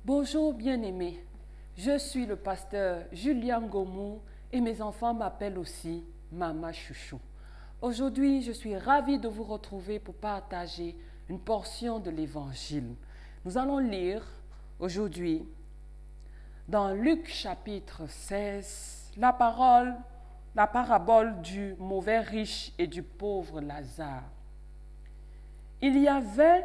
Bonjour bien-aimés, je suis le pasteur Julien Gomou et mes enfants m'appellent aussi Mama Chouchou. Aujourd'hui, je suis ravie de vous retrouver pour partager une portion de l'Évangile. Nous allons lire aujourd'hui dans Luc chapitre 16 la parabole du mauvais riche et du pauvre Lazare. Il y avait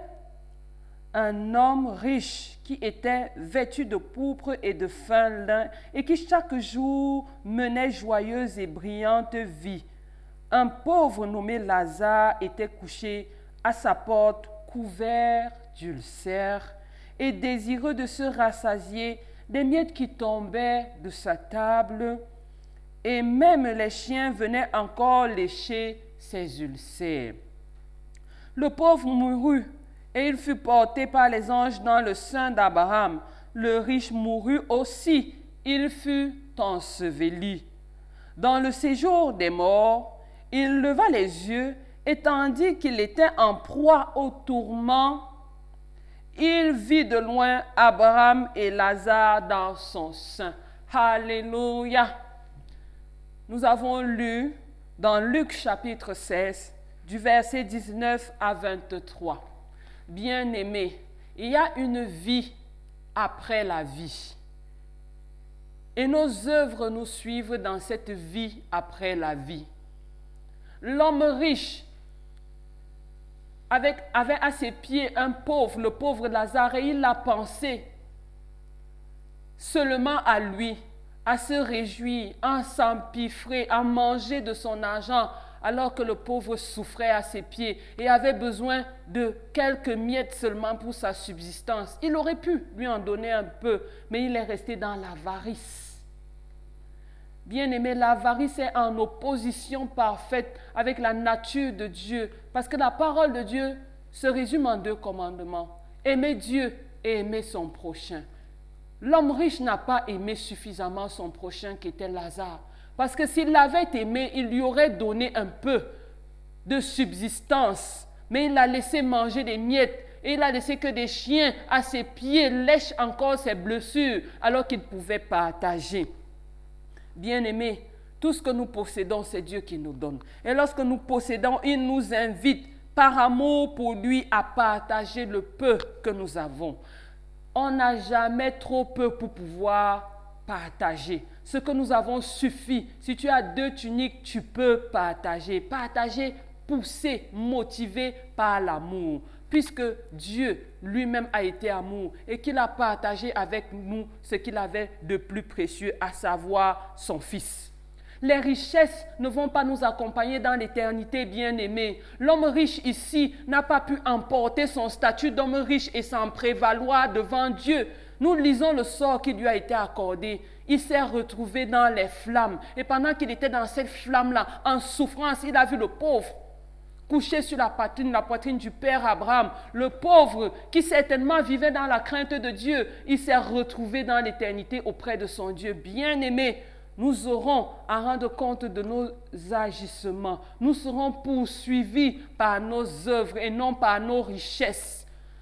un homme riche qui était vêtu de pourpre et de fin lin et qui chaque jour menait joyeuse et brillante vie. Un pauvre nommé Lazare était couché à sa porte, couvert d'ulcères et désireux de se rassasier des miettes qui tombaient de sa table, et même les chiens venaient encore lécher ses ulcères. Le pauvre mourut, et il fut porté par les anges dans le sein d'Abraham. Le riche mourut aussi, il fut enseveli. Dans le séjour des morts, il leva les yeux, et tandis qu'il était en proie au tourment, il vit de loin Abraham et Lazare dans son sein. Alléluia! Nous avons lu dans Luc chapitre 16, du verset 19 à 23. Bien-aimés, il y a une vie après la vie. Et nos œuvres nous suivent dans cette vie après la vie. L'homme riche avait à ses pieds un pauvre, le pauvre Lazare, et il a pensé seulement à lui, à se réjouir, à s'empiffrer, à manger de son argent, alors que le pauvre souffrait à ses pieds et avait besoin de quelques miettes seulement pour sa subsistance. Il aurait pu lui en donner un peu, mais il est resté dans l'avarice. Bien-aimé, l'avarice est en opposition parfaite avec la nature de Dieu, parce que la parole de Dieu se résume en 2 commandements. Aimer Dieu et aimer son prochain. L'homme riche n'a pas aimé suffisamment son prochain qui était Lazare. Parce que s'il l'avait aimé, il lui aurait donné un peu de subsistance. Mais il l'a laissé manger des miettes. Et il a laissé que des chiens à ses pieds lèchent encore ses blessures alors qu'il pouvait partager. Bien-aimés, tout ce que nous possédons, c'est Dieu qui nous donne. Et lorsque nous possédons, il nous invite par amour pour lui à partager le peu que nous avons. On n'a jamais trop peu pour pouvoir partager. Ce que nous avons suffit. Si tu as 2 tuniques, tu peux partager. Partager, pousser, motivé par l'amour. Puisque Dieu lui-même a été amour et qu'il a partagé avec nous ce qu'il avait de plus précieux, à savoir son Fils. Les richesses ne vont pas nous accompagner dans l'éternité, bien-aimés. L'homme riche ici n'a pas pu emporter son statut d'homme riche et s'en prévaloir devant Dieu. Nous lisons le sort qui lui a été accordé. Il s'est retrouvé dans les flammes. Et pendant qu'il était dans cette flamme-là, en souffrance, il a vu le pauvre couché sur la poitrine du père Abraham. Le pauvre qui certainement vivait dans la crainte de Dieu, il s'est retrouvé dans l'éternité auprès de son Dieu. Bien-aimé, nous aurons à rendre compte de nos agissements. Nous serons poursuivis par nos œuvres et non par nos richesses.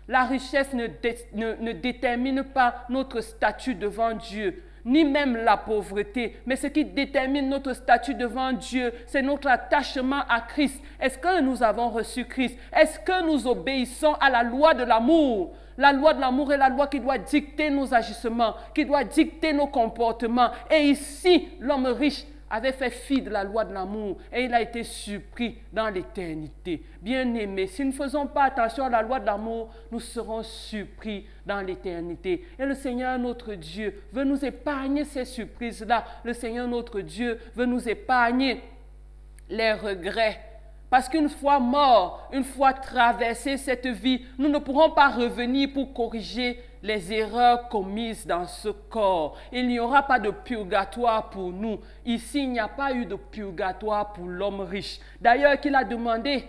La richesse ne détermine pas notre statut devant Dieu, ni même la pauvreté. Mais ce qui détermine notre statut devant Dieu, c'est notre attachement à Christ. Est-ce que nous avons reçu Christ? Est-ce que nous obéissons à la loi de l'amour? La loi de l'amour est la loi qui doit dicter nos agissements, qui doit dicter nos comportements. Et ici, l'homme riche avait fait fi de la loi de l'amour et il a été surpris dans l'éternité. Bien-aimés, si nous ne faisons pas attention à la loi de l'amour, nous serons surpris dans l'éternité. Et le Seigneur notre Dieu veut nous épargner ces surprises-là. Le Seigneur notre Dieu veut nous épargner les regrets. Parce qu'une fois mort, une fois traversé cette vie, nous ne pourrons pas revenir pour corriger les erreurs commises dans ce corps. Il n'y aura pas de purgatoire pour nous. Ici, il n'y a pas eu de purgatoire pour l'homme riche. D'ailleurs, qu'il a demandé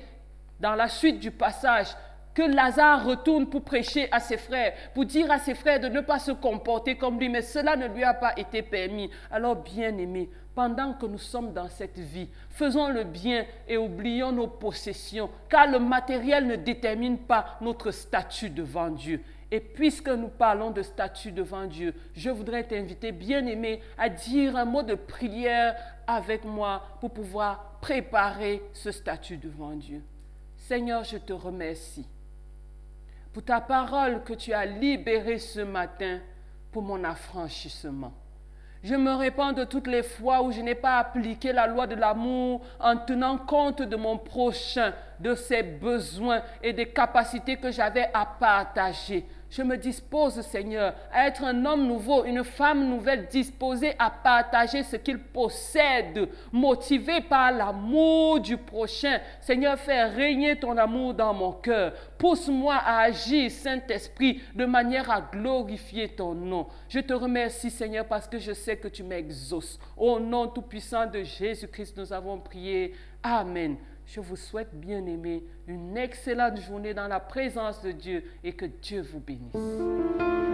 dans la suite du passage que Lazare retourne pour prêcher à ses frères, pour dire à ses frères de ne pas se comporter comme lui, mais cela ne lui a pas été permis. Alors, bien-aimés, pendant que nous sommes dans cette vie, faisons le bien et oublions nos possessions, car le matériel ne détermine pas notre statut devant Dieu. Et puisque nous parlons de statut devant Dieu, je voudrais t'inviter, bien-aimé, à dire un mot de prière avec moi pour pouvoir préparer ce statut devant Dieu. Seigneur, je te remercie pour ta parole que tu as libérée ce matin pour mon affranchissement. Je me répands de toutes les fois où je n'ai pas appliqué la loi de l'amour en tenant compte de mon prochain, de ses besoins et des capacités que j'avais à partager. Je me dispose, Seigneur, à être un homme nouveau, une femme nouvelle, disposée à partager ce qu'il possède, motivé par l'amour du prochain. Seigneur, fais régner ton amour dans mon cœur. Pousse-moi à agir, Saint-Esprit, de manière à glorifier ton nom. Je te remercie, Seigneur, parce que je sais que tu m'exauces. Au nom tout-puissant de Jésus-Christ, nous avons prié. Amen. Je vous souhaite, bien-aimés, une excellente journée dans la présence de Dieu et que Dieu vous bénisse.